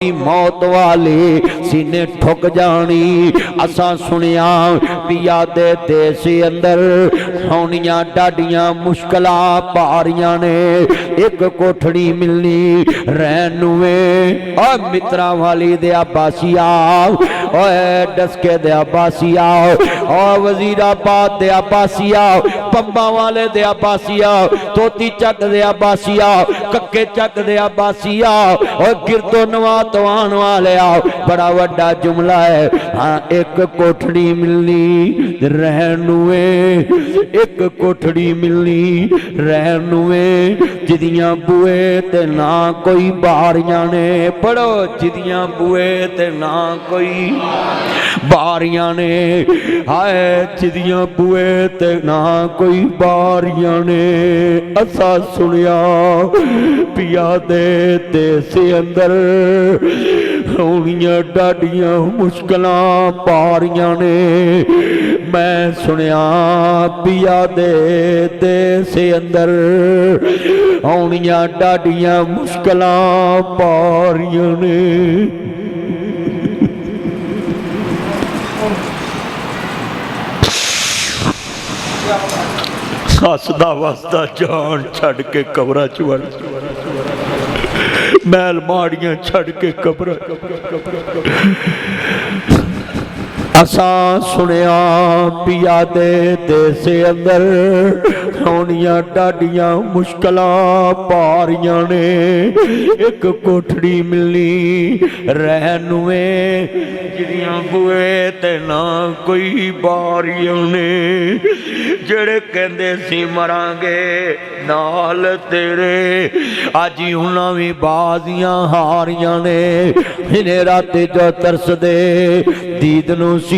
मौत वाली सीने ठुक जानी। असा सुनिया पिया दे देश अंदर सोनिया डाडियां मुश्किल पारियां ने, एक कोठड़ी मिलनी रहन और मित्रा वाली दे बासिया डसके दे बासिया और वजीराबाद दे बासिया, पंबा वाले दे बासिया, तोती चक दे बासिया, कक्के चक दे बासिया और गिरदो नवा तवान वाले आओ। बड़ा वड्डा जुमला है। हाँ, एक कोठड़ी मिलनी रहनुए, एक कोठड़ी मिलनी रहनुए, जिदियां बुए ते ना कोई बारियां ने। पढ़ो, जिदियां बुए ते ना कोई बारियां ने। हाय, जिदियां बुए ते ना कोई बारियां ने। असा सुनिया पिया दे देश अंदर होनियां डाडियां मुश्किलां पारियां ने। मैं सुनिया पिया दे देश अंदर होनियां डाडियां मुश्किलां पारियां ने। हसदा वसदा जान छड़ के कबरा च वड़, मैल माड़ियां छड़ के कबरा। असा सुनिया पिया दे देश अंदर होनियां डाडियां मुश्किलां पारियां ने, एक कोठड़ी मिलनी रहनुए, जिदियां बुए ते ना कोई बारियां ने। जेड़े कहंदे सी मरांगे नाल तेरे, अज उन्हां भी बाजियां हारियां ने। इन्हें राते जो तरसदे दीद नूं सी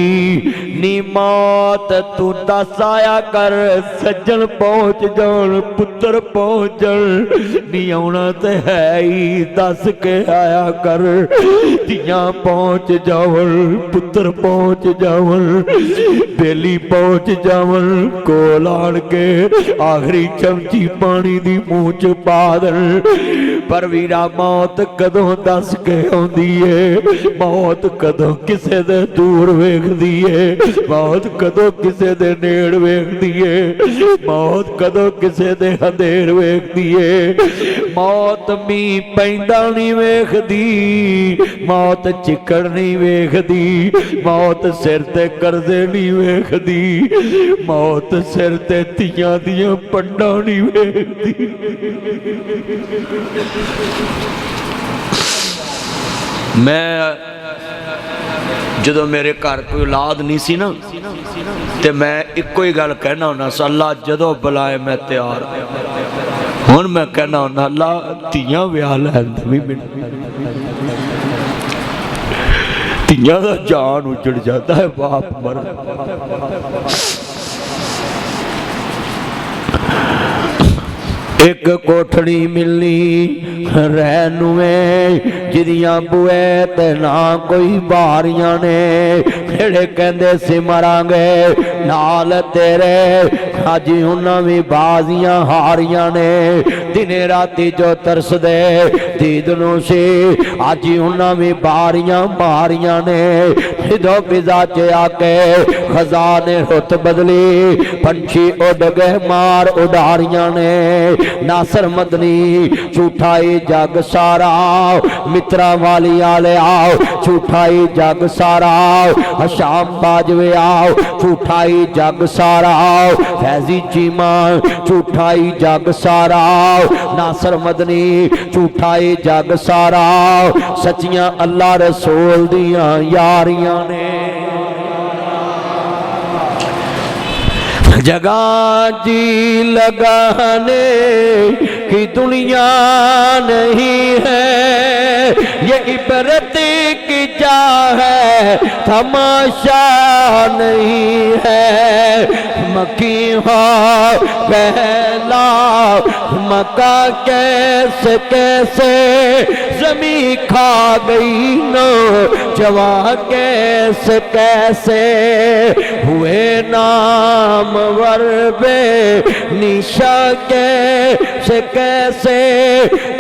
नी मौत तू दस आया कर, सज्जन पहुंच जान पुत्र पहुंच जान, नी आउणा ते है ही दस के आया कर। तियां पहुंच जावन पुत्र पहुंच जावन, बेली पहुंच जावन, कोल आण के आखिरी चमची पानी दी मूंह च पा देन। पर वीरा मौत कदों दस के आउंदी है, मौत कदों किसे दे दूर वेखदी है, मौत कदों किसे दे नेड़ वेखदी है, मौत कदों किसे दे अंधेर वेखदी है। मौत मींह पैंदा नहीं वेखदी, मौत चिकड़ नहीं वेखदी, मौत सिर ते करजे नहीं वेखदी, मौत सिर ते तियां दियां पंडां नहीं वेखदी। मैं जदों मेरे घर कोई औलाद नहीं सी ना, ते मैं इको ही गल कहना हुन्ना, अल्लाह जदों बुलाए मैं तैयार। हुण मैं कहना हुन्ना अल्लाह तियां विआह लैन दे भी मैनूं। तियां दा जान उजड़ जाता है, बाप मर। एक कोठड़ी मिलनी रहनुए, जिदियां बुए ते ना कोई बारियां ने। जेड़े कहंदे सी मरांगे नाल तेरे, अज उन्हां भी बाजियां हारियां ने। दिने राती जो तरसदे दीद नूं सी, अज उन्हां भी बारियां मारियां ने। हिदो फिजा च आके खजाने रुत बदली, पंछी उड़ गए मार उडारियां ने। नासर मदनी झूठाई जग सारा, मित्रा वाली आले आओ झूठाई जग सारा, शाम बाजवे आओ झूठाई जग सारा, फैजी चीमा झूठाई जग सारा, नासर मदनी झूठाई जग सारा। सच्चियां अल्लाह रसूल दियां यारियां ने। जगह जी लगाने की दुनिया नहीं है, ये इबरत की जा है तमाशा नहीं है। मक्की हो पहला मक्का कैसे कैसे जमी खा गई नो, जवा कैसे कैसे हुए नाम बे निशा कैसे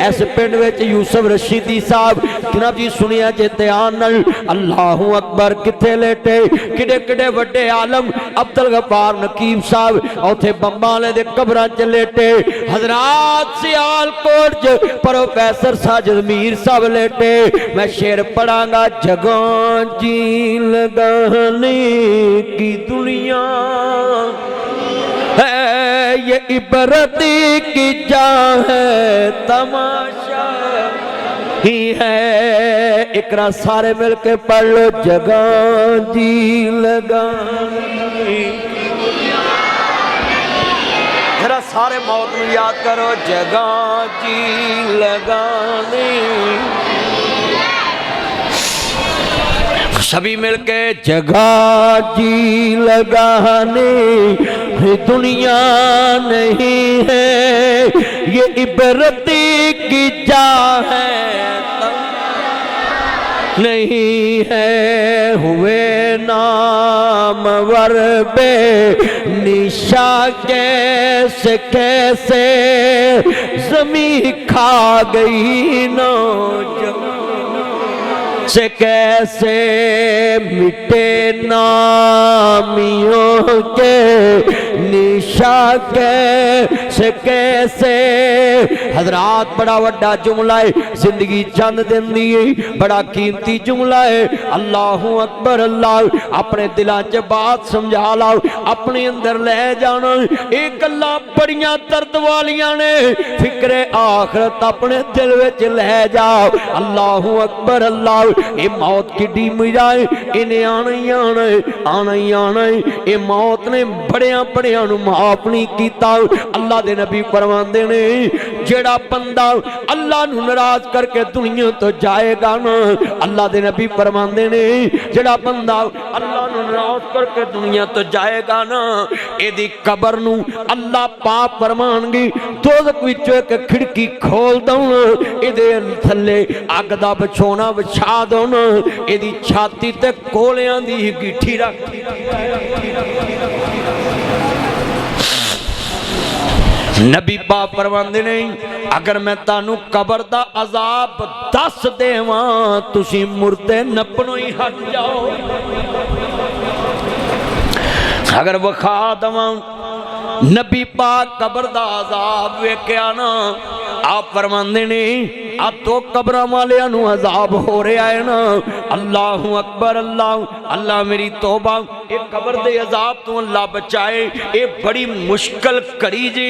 इस पिंड विच यूसुफ रशीदी साहब जनाब जी सुनिया जे ध्यान नाल अल्लाहू अकबर किथे लेटे किडे किडे वड्डे आलम अब्दुल गफ्फार नकीब साहब उथे बंबां वाले दे कबरां च लेटे हजरात सियालकोट च प्रोफैसर साजिद मीर साहब लेटे मैं शेर पढ़ांगा जगह जी लगाने की दुनिया है ये इबरत की जा है तमाशा ही है इकरा सारे मिलके पढ़ लो जगह जी लगाने जरा सारे मौत में याद करो जगह जी लगाने सभी मिलके जगह जी लगाने दुनिया नहीं है ये इबरत की जा है नहीं है हुए नामवर बे निशा कैसे कैसे ज़मीं खा गई नौजवान से कैसे मिटे नामियों के निशा कैसे हजरात बड़ा वड्डा जुमला है जिंदगी चंद दिन दी बड़ा कीमती जुमला है अल्लाहू अकबर अल्लाह अपने दिलों च बात समझा लाओ अपने अंदर ले जाना ये गल्लां बड़ियां दर्द वालियां ने फिक्रे आखरत अपने दिल विच ले जाओ अल्लाहू अकबर अल्लाह ये मौत की मजाए इन्हें आना ही आना आना ही आना ये मौत ने बड़िया बड़िया माफ नहीं किया अल्लाह दे नबी फरमांदे ने जेड़ा बंदा अल्लाह नू नाराज करके दुनिया तो जाएगा ना अल्लाह दे नबी फरमांदे ने जेड़ा बंदा अल्लाह नू नाराज करके दुनिया तो जाएगा ना एदी कबर नू अल्लाह पाक फरमानगे दोज़ख विचों एक खिड़की खोल दऊं इहदे थल्ले अग दा बिछोना विछा दऊं एदी छाती ते कोलियां दी गिठी रख नबी पाक फरमांदे ने अगर मैं तानू कबर दा अजाब दस देवां तुसी मुर्दे नपणों ही हट जाओ अगर वखा दवां नबी पाक कबर दा अजाब वेख्या ना आप फरमांदे ने अब तो कब्रां वालियां नू अजाब हो रहा है ना अल्लाहू अकबर अल्लाह अल्लाह मेरी तौबा ये कबर दे अजाब तो अल्लाह बचाए ये बड़ी मुश्किल करी जी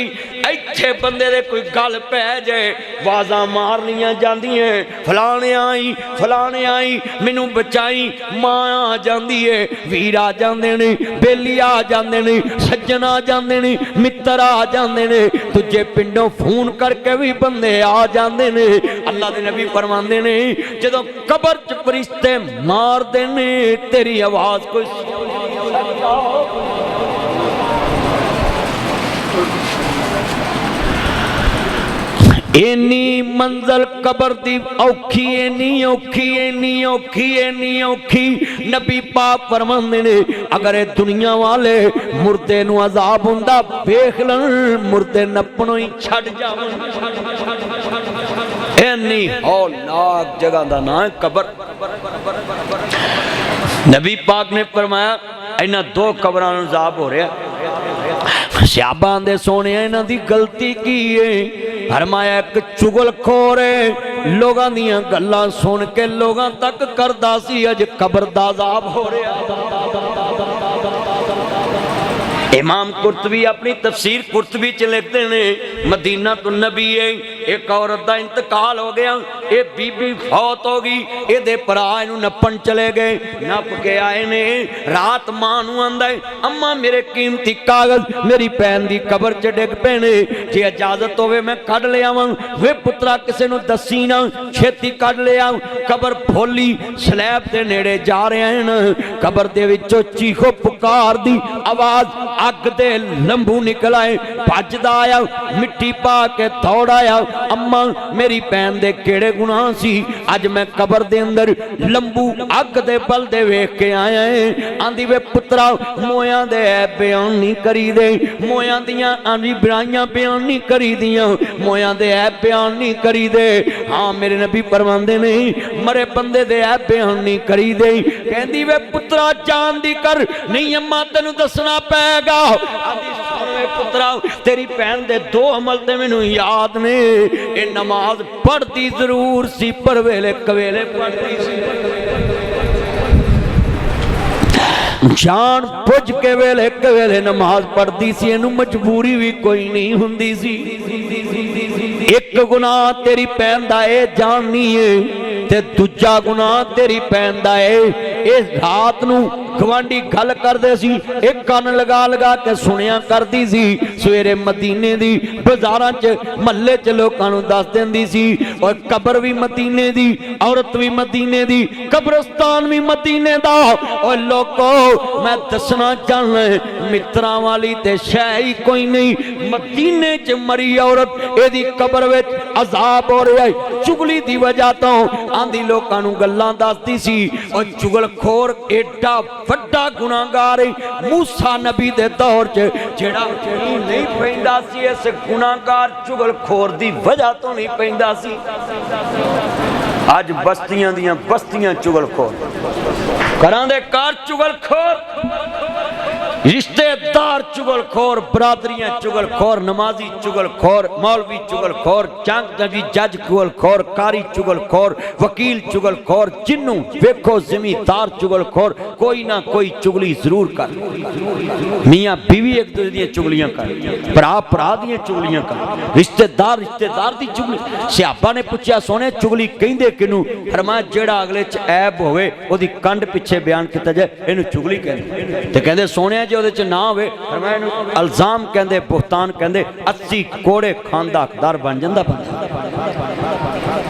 इत्थे बंदे दे कोई गल पै जाए आवाज़ां मारनियां जांदियां फलाने आई मैनू बचाई मां आ जांदी है वीर आ जांदे ने बेली आ जांदे ने सज्जन आ जांदे ने मित्र आ जांदे ने दूजे पिंडों फोन करके भी बंदे आ जांदे ने अल्लाह दे नबी फरमांदे ने जदों कबर च फरिश्ते मारदे ने तेरी आवाज़ कोई इन्नी मंजल कबर दी औखी इन्नी औखी नबी पाक फरमांदे ने अगर ये दुनिया वाले मुर्दे नू अजाब हुंदा वेख लण मुर्दे नपणों ही छड़ जावन इन्नी हौलनाक जगह दा नाम है कबर नबी पाक ने फरमाया इन्हां दो कबरां नू अजाब हो रहा सहाबा दे सोने इन्हां दी गलती की है फरमाया एक चुगलखोर है लोगां दियां गल्लां सुन के लोगां तक करदा सी अज कबर दा अजाब हो रहा इमाम कुर्तबी अपनी तफसीर कुर्तबी च लिखते ने मदीना तो नबी है एक औरत का इंतकाल हो गया ये बीबी फौत हो गई ये भरा इनू नपन चले गए नप के आए ने रात मां नू आंदा अम्मा मेरे कीमती कागज मेरी भैन की कबर च डिग पे ने जे इजाजत होवे मैं कढ ले आवां वे पुत्रा किसी नू दसी ना छेती कढ ले आ कबर फौली स्लैब के नेड़े जा रहे हैं कबर दे विचों चीखो पुकार दी आवाज अग दे लंबू निकल आए भजदा आया मिट्टी पा के दौड़ आया अम्मा मेरी भैन दे केड़े गुनाह सी अज मैं कबर दे अंदर लंबू अग दे बलदे वेख के आया है। आंदी वे पुत्रा मोयां दे ऐब बयान नहीं करी दे, मोयां दियां आंदी बुराइयां बयान नहीं करी दियां, मोयां दे ऐब बयान नहीं करी दे। हाँ मेरे नबी फरमांदे ने मरे बंदे दे ऐब बयान नहीं करी दे। कहंदी वे पुत्रा जान दी कर नहीं अम्मा तेनू दसना पैगा। आंदी सुन वे पुत्रा तेरी भैन दे दो अमल ते मैनू याद ने, ए नमाज पढ़ती जरूर सी पर वेले कवेले पढ़ती सी, जान बुझ के वेले कवेले नमाज पढ़ती सी, इनू मजबूरी भी कोई नहीं हुंदी सी। एक गुनाह तेरी भैन दा ए जाननी है ते दूजा गुनाह तेरी भैन दा ए रात नू गवांडी गल करदे सी, एक कान लगा लगा के सुनिया करदी सी। सवेरे मदीने दी बाजारां च महल्ले च लोकां नू दस दिंदी सी और कबर भी मदीने दी, औरत भी मदीने दी, कब्रिस्तान भी मदीने दा। और लोगो मैं दसना चाहना मित्रां वाली ते शै ही कोई नहीं, मदीने च मरी औरत एदी कबर विच अजाब हो रहा है चुगली दी वजह तो। आंदी लोकां नू गल्लां दसदी सी और चुगलखोर एडा वड्डा गुनाहगार है मूसा नबी दे दौर च जेड़ा नहीं पैंदा सी, इस गुनाहगार चुगलखोर दी वजह तो नहीं पैंदा सी। अज बस्तियां दियां बस्तियां चुगलखोर, घरां दे घर चुगलखोर, रिश्तेदार चुगलखोर, बरादरियां चुगलखोर, नमाजी चुगलखोर, मौलवी चुगलखोर, जज चुगलखोर, कारी चुगलखोर, वकील चुगलखोर, जिन्नू वेखो जमींदार चुगलखोर, कोई ना कोई चुगली जरूर कर। मियां बीवी एक दूसरे दी चुगलियां कर, भरा भरा दी चुगलियां कर, रिश्तेदार रिश्तेदार दी चुगली। सियाबा ने पूछा सोने चुगली कहंदे किनू? फरमाया जेड़ा अगले च ऐब होवे ओदी कंड पिछे बयान किया जाए इनू चुगली कहंदे। ते कहंदे सोने जे ओदे च ना होवे फरमाया इनू इल्जाम कहंदे, बुहतान कहंदे। 80 कोड़े खान दा हकदार बन जांदा बंदा।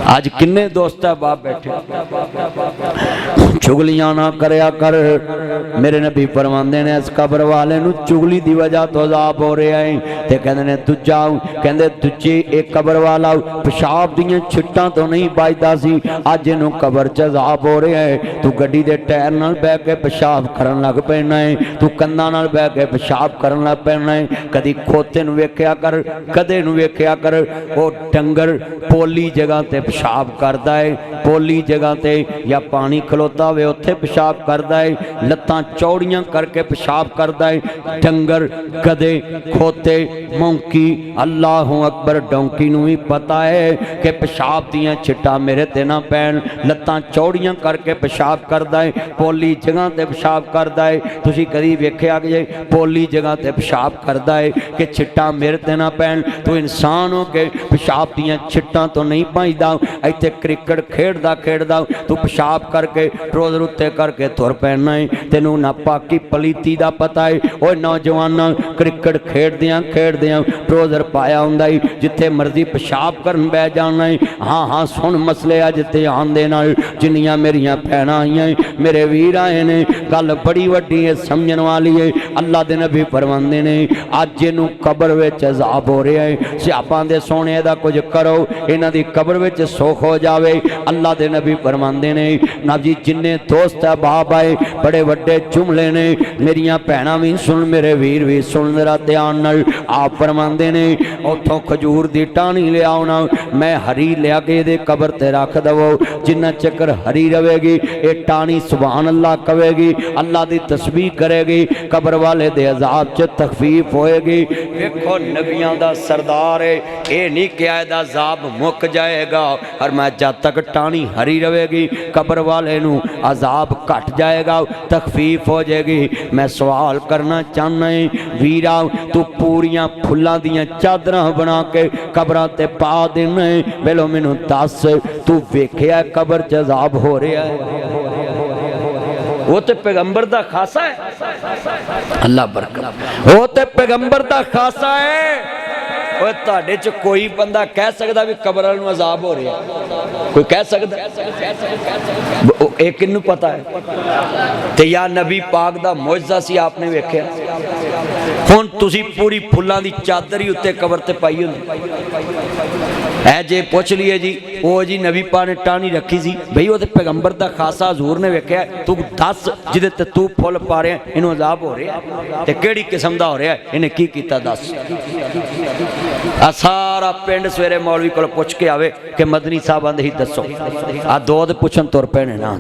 आज किन्ने दोस्त है बाप बैठे, चुगलियां ना करया कर। मेरे नबी फरमांदे ने इस कब्र वाले नू चुगली दी वजह तो अजाब हो रहा है। ते कहंदे ने दूजा कहंदे दूजी एक कब्र वाला पेशाब दियां छिट्टां तो नहीं बचदा सी, अज इनू कब्र च अजाब हो रहा है। तू गड्डी दे टायर नाल बैठ के पेशाब करन लग पैना है, तू कंधां नाल बैठ के पेशाब करन लग पैना है। कदी खोते नू वेखिया कर, कदे नू वेखिया कर ओ डंगर पोली जगह ते पेशाब करदा है, पोली जगह ते या पानी खलोता होवे उत्थे पेशाब करदा है, लत्तां चौड़ियां करके पेशाब करदा है। डंगर गधे खोते मौंकी अल्लाहु अकबर डोंकी नू भी पता है कि पेशाब दियां छिट्टां मेरे ते ना पैण, लत्तां चौड़ियां करके पेशाब करदा है, पोली जगह ते पेशाब करदा है। तुसीं कदी वेखिया कि पोली जगह ते पेशाब करदा है कि छिट्टां मेरे ते ना पैण? तू इंसान हो के पेशाब दियां छिट्टां तो नहीं भजदा। इत्थे क्रिकेट खेडदा खेडदा तू पेशाब करके ट्रोजर उत्ते करके तुर पैना है, तेनू ना पाकी पलीती दा पता है। ओए नौजवाना क्रिकेट खेडदियां खेडदियां ट्रोजर पाया हुंदा है, जिथे मर्जी पेशाब करन बह जाना है। हाँ हाँ सुन मसले अज ध्यान दे नाल, जिन्नियां मेरियां भैणां आईयां मेरे वीर आए ने, गल बड़ी वड्डी है समझण वाली है। अल्लाह दे नबी फरमांदे ने अज इनू कब्र विच अजाब हो रहा है, सियापां दे सोने दा कुछ करो इन्हां दी कब्र विच सुख हो जावे। अल्लाह दे नबी फरमांदे ने ना जी जिन्ने दोस्त है बाप आए बड़े वड्डे जुमले ने, मेरियां भैणां भी सुन मेरे वीर भी सुन जरा ध्यान नाल। आप फरमांदे ने उथों खजूर दी टाणी ले आउणा, मैं हरी लिया के इहदे कब्र ते रख दवो, जिन्ना चक्कर हरी रहेगी ये टाणी सुभान अल्लाह कहेगी, अल्लाह दी तस्बीह करेगी, कब्र वाले दे अजाब च तखफीफ होएगी। देखो नबियां दा सरदार है, ये नहीं क्या इहदा अजाब मुक जाएगा, और मैं जब तक टाणी हरी रहेगी कब्र वाले नू अजाब घट जाएगा, तखफीफ हो जाएगी। मैं सवाल करना चाहना है वीरा, तू पूरियां फुल्लां दियां चादरां बना के कब्रां ते पा देना है, पहलो मैनू दस तू वेखिया कब्र च अजाब हो रहा है? वो तो पैगंबर दा खासा है, अल्लाह बरकत, वो तो पैगंबर दा खासा है। ओए तुहाडे च कोई बंदा कह सकदा भी कब्र वाले नूं अजाब हो रहा है? कोई कह सकदा? एक किन्नू पता है? ते या नबी पाक दा मुअज्जा सी आपने वेखिया? हुण तुसी पूरी फुल्लां दी चादर ही उत्ते कबर ते पाई हुंदी है जे पुछ लीए जी वो जी नबी पा ने टाणी रखी सी बई वो पैगंबर दा खासा हजूर ने वेख्या तू दस जिदे ते तू फुल पा रहा इनू अजाब हो रहा ते केड़ी किस्म दा हो रहा इन्हें की कीता दस आ सारा पिंड सवेरे मौलवी कोल पुछ के आवे कि मदनी साहब आंदे ही दसो आ दो दे पुछन तुर पैने ना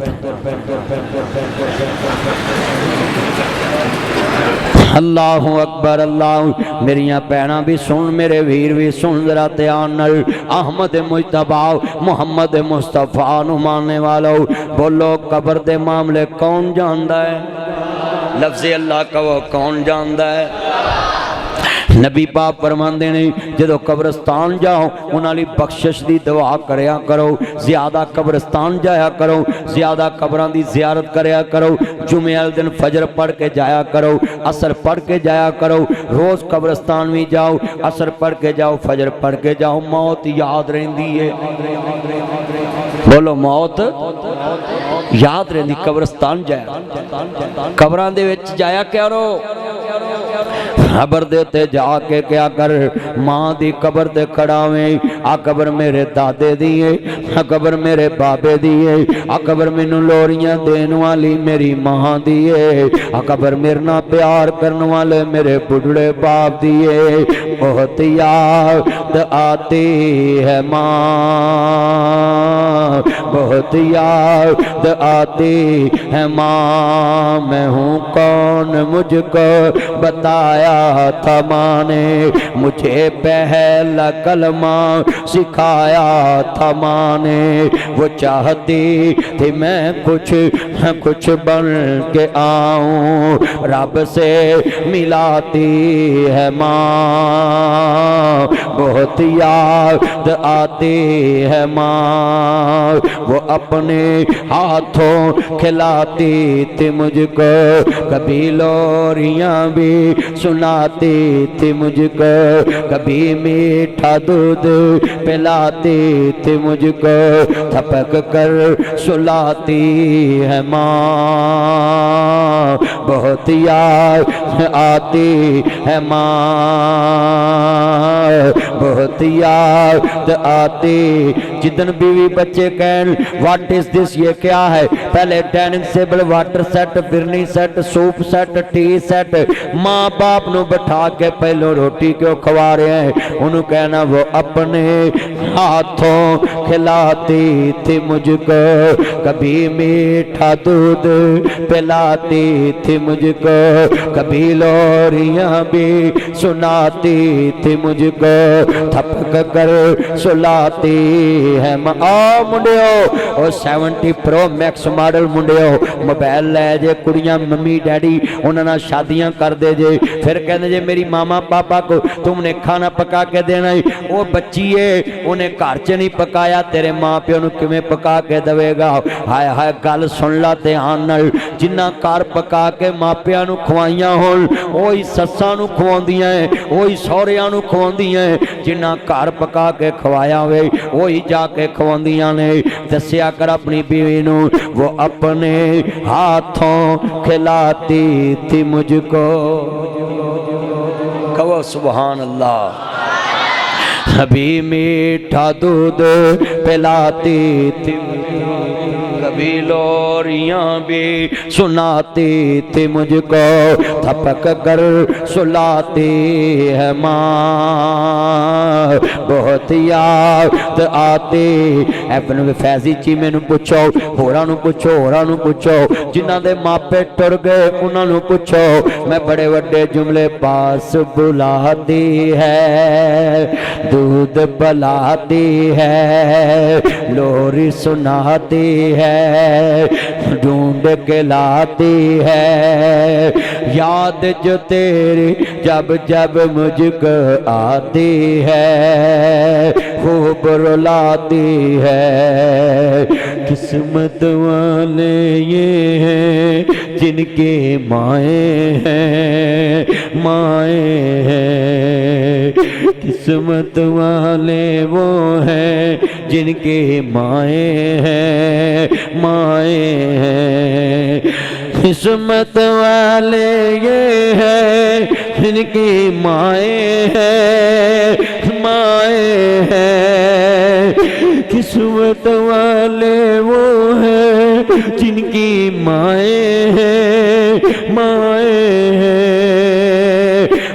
अल्लाह अकबर अल्लाह मेरिया भैन भी सुन मेरे वीर भी सुन जरा ध्यान नाल अहमद मुजतबा मुहम्मद मुस्तफा नू मानने वालों बोलो कबर दे मामले कौन जानदा है लफ्ज़ अल्लाह कहो कौन जानदा है नबी पाक फरमांदे ने जदों कब्रस्तान जाओ उन्हां बख्शिश की दुआ करया करो ज़्यादा कब्रस्तान जाया करो ज़्यादा कब्रां की जियारत करया करो जुमे वाले दिन फजर पढ़ के जाया करो असर पढ़ के जाया करो रोज़ कब्रस्तान भी जाओ असर पढ़ के जाओ फजर पढ़ के जाओ मौत याद रहिंदी है बोलो मौत याद रहिंदी कब्रस्तान जाया कब्रां दे विच जाया करो कबर दे उत्ते जाके क्या कर मां दी कबर ते खड़ावे आ कबर मेरे दादे दी है आ कबर मेरे बाबे दी है आ कबर मैनू लोरियां देने वाली मेरी मां दी है आ कबर मेरे नाल प्यार करने वाले मेरे बुढ़ड़े बाप दी है बहुत याद आती है मां बहुत याद आती है मां मैं हूँ कौन मुझको बताया था माँ ने मुझे पहला कलमा सिखाया था माँ ने वो चाहती थी मैं कुछ बन के आऊं रब से मिलाती है माँ बहुत याद आती है माँ वो अपने हाथों खिलाती थी मुझको कभी लोरियां भी सुनाती थी मुझको कभी मीठा दूध पिलाती थी मुझको थपक कर सुलाती है माँ बहुत याद आती है माँ बहुत याद आती जिदन बीवी बच्चे कहन व्हाट इज दिस ये क्या है पहले dining table water set phirni set soup set T set माँ बाप नु बैठा के पहलो रोटी क्यों खवा रहे हैं उन्होंने कहना वो अपने हाथों खिलाती थी मुझको कभी मीठा दूध पिलाती थी मुझको कभी लोरियां भी सुनाती थी मुझको थपक कर सुलाती है आ मुंडियो ओ 70 प्रो मैक्स मॉडल मुंडियो मोबाइल ले जे कुड़ियां मम्मी डैडी उन्होंने शादियां कर दे जे फिर कहते जे मेरी मामा पापा को तुमने खाना पका के देना ही वो बच्ची है उन्हें घर च नहीं पकाया तेरे माँ प्यो नूं किवें पका के देवेगा हाय हाय गल सुन ला ध्यान नाल जिन्ना घर पका के मापियां नूं खवाइयां होण ओही सस्सां नूं खवाउंदियां ओही सहुरियां नूं खवाउंदियां जिन्ना घर पका के खवाया होवे ओही जाके खवाउंदियां ने दस्सिया कर अपनी बीवी नूं वो अपने हाथों खिलाती थी मुझको कहो सुभान अल्लाह कभी मीठा दूध पिलाती थी कभी लोरियां भी सुनाती थी मुझको थपक कर सुलाती है माँ बहुत याद आती अपने फैजी ची मैनू पूछो होरां नू पूछो जिन्हां दे मापे टुर गए उन्होंने पूछो मैं बड़े वड्डे जुमले पास बुलाती है दूध पिलाती है लोरी सुनाती है ढूंढ के लाती है याद जो तेरी जब जब मुझको आती है खूब रुलाती है किस्मत वाले ये हैं जिनके माए हैं किस्मत वाले वो हैं जिनके माए हैं किस्मत वाले ये हैं इनकी माए हैं, माए हैं। किस्मत वाले वो हैं जिनकी माए हैं, माए हैं।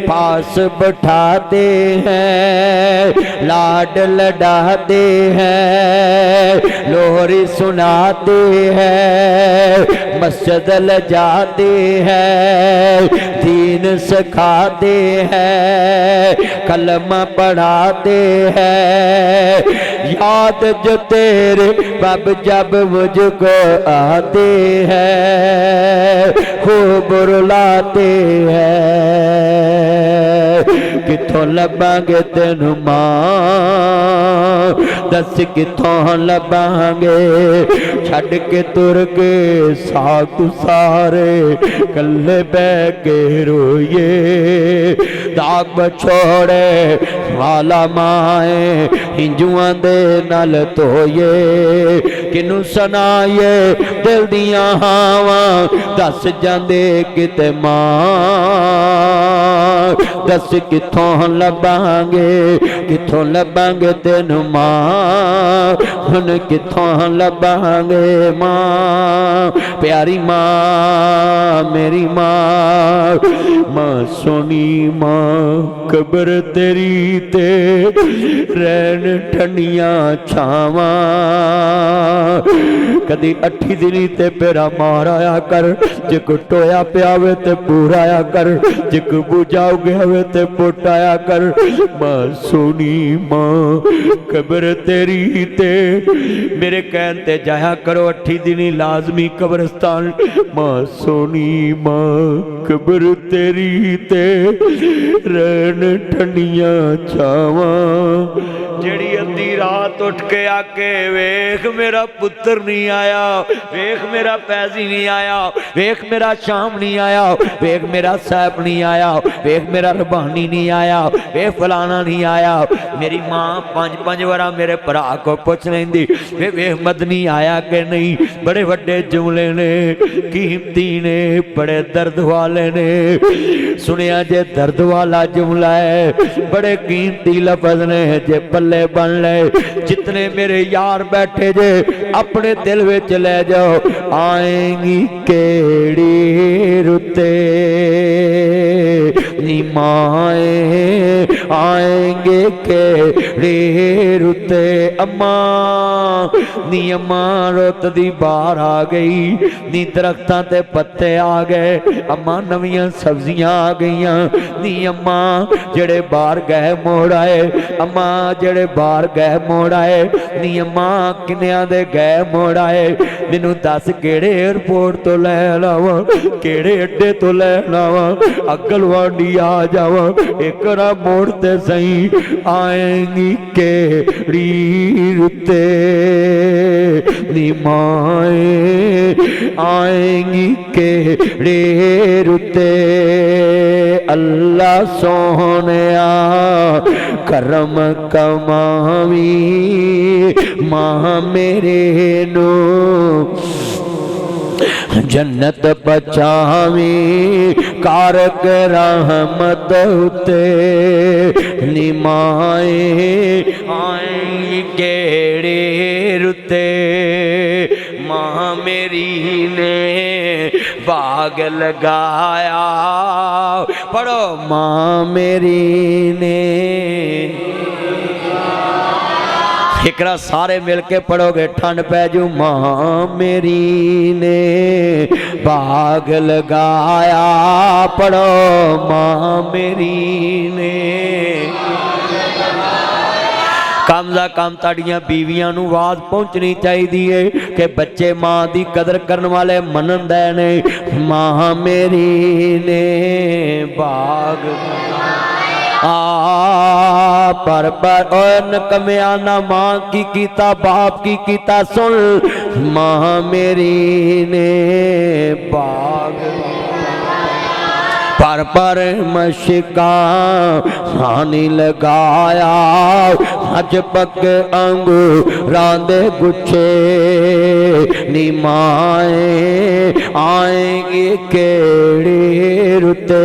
पास बैठाते हैं, लाड लडाते हैं, लोहरी सुनाते हैं, मस्जिद ल जाते हैं, दीन सिखाते हैं, कलमा पढ़ाते हैं। याद जो तेरे बब जब मुझको आते हैं, खूब रुलाते हैं। किथों लभांगे तेनू मां, दस किथों लभांगे। छड़ के तुर गए साधु सारे, कल्ले बह के रोइए। दाग बछोड़े वाला माए, हिंजुआं दे नाल धोइए। किनू सुनाइए दिल दियां हावां, दस जांदे किते मां। दस किथों लभांगे, किथों लभांगे तेनू मां, हुन किथों लभांगे मां। प्यारी मां मेरी मां, मां सोनी मां, कब्र तेरी ते रैन ठंडियां छावां। कदी 8 दिनी ते पेरा मार आया कर, जे को टोया पिया वे ते पूराया कर, जे को बुझा गया वे ते पुटाया कर। मां सोनी मां, कब्र तेरी ते मेरे कहन ते जाया करो 8 दिनी लाजमी कब्रस्तान। मां सोनी मां, कब्र तेरी ते रैन ठंडियां छावां। जेड़ी अद्धी रात उठ के आके वेख मेरा पुत्र नहीं आया, वेख मेरा पैसी नहीं आया, वेख मेरा शाम नहीं आया, वेख मेरा सैफ नहीं आया, वेख मेरा रबानी नहीं आया, वेख फलाना नहीं आया। मेरी मां 5-5 बार मेरे भरा को पूछ लेंदी वे वेख मदनी आया कि नहीं। बड़े वड्डे जुमले ने, कीमती ने, बड़े दर्द वाले ने। सुनिया जे दर्द वाला जुमला है, बड़े कीमती लफज ने, जे पल्ले बन ले। जितने मेरे यार बैठे जे अपने दिल विच ले जाओ। आएंगी केड़ी रुते नी माए, आएंगे केड़ी रुते। अम्मा नी अम्मा रुत दी बाहर आ गई, नी दरख्तां ते पत्ते आ गए। अम्मा नवियां सब्जियां आ गईयां। नी अम्मा जेड़े बाहर गए मोड़ आए, अम्मा जेड़े बाहर गए मोड़ आए। नी अम्मा किन्नियां दे गए मोड़ आए। मैनू दस केड़े एयरपोर्ट तो लै लावां, केड़े अड्डे तो लै लावां, अगलवाड़ी आ जावां। एक रा मोड़ ते सही आएंगी केड़ी रुते नी माए, आएंगी केड़े रुते। अल्लाह सोहनिया करम कमावी, मां मेरे नो जन्नत बचावी। कारक रहमत उते निमाए, आई केड़े रुते। मां मेरी ने बाग लगाया, पढ़ो मां मेरी ने। इकरा सारे मिल के पढ़ोगे ठंड पै जू। मां मेरी ने बाग लगाया, पढ़ो मां मेरी ने। कम दा कम ताड़ियां बीवियां नू आवाज पहुंचनी चाहिए कि बच्चे मां दी कदर करने वाले मनन दे ने। मां मेरी ने बाग पर कमिया ना मां की कीता बाप की कीता सुन। मां मेरी ने बाग पर मशिका हानि लगाया। हज पक अंगूरां दे गुच्छे निमाए, आएंगे केड़े रुते।